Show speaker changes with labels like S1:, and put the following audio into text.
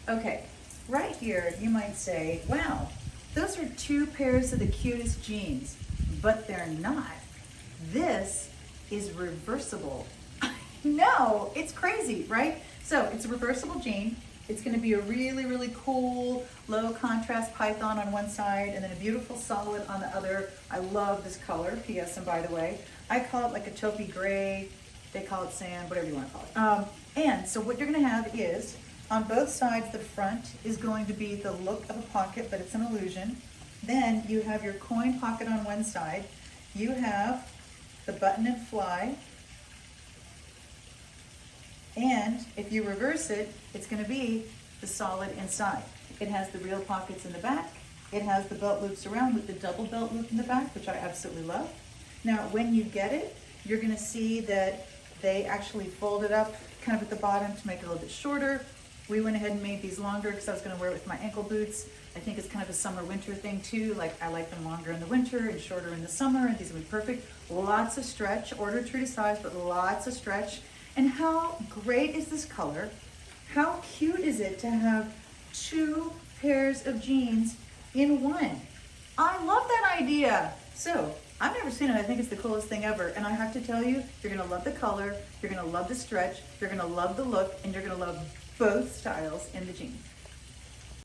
S1: Okay, right here you might say, wow, those are two pairs of the cutest jeans, but they're not. This is reversible. No, it's crazy, right? So it's a reversible jean. It's gonna be a really, really cool, low contrast python on one side and then a beautiful solid on the other. I love this color, P.S. and by the way. I call it like a taupey gray, they call it sand, whatever you wanna call it. And so what you're gonna have is, on both sides, the front is going to be the look of a pocket, but it's an illusion. Then you have your coin pocket on one side. You have the button and fly. And if you reverse it, it's gonna be the solid inside. It has the real pockets in the back. It has the belt loops around with the double belt loop in the back, which I absolutely love. Now, when you get it, you're gonna see that they actually fold it up kind of at the bottom to make it a little bit shorter. We went ahead and made these longer because I was gonna wear it with my ankle boots. I think it's kind of a summer-winter thing too. Like I like them longer in the winter and shorter in the summer, and these will be perfect. Lots of stretch, order true to size, but lots of stretch. And how great is this color? How cute is it to have two pairs of jeans in one? I love that idea. So I've never seen it. I think it's the coolest thing ever. And I have to tell you, you're gonna love the color, you're gonna love the stretch, you're gonna love the look, and you're gonna love both styles in the jeans.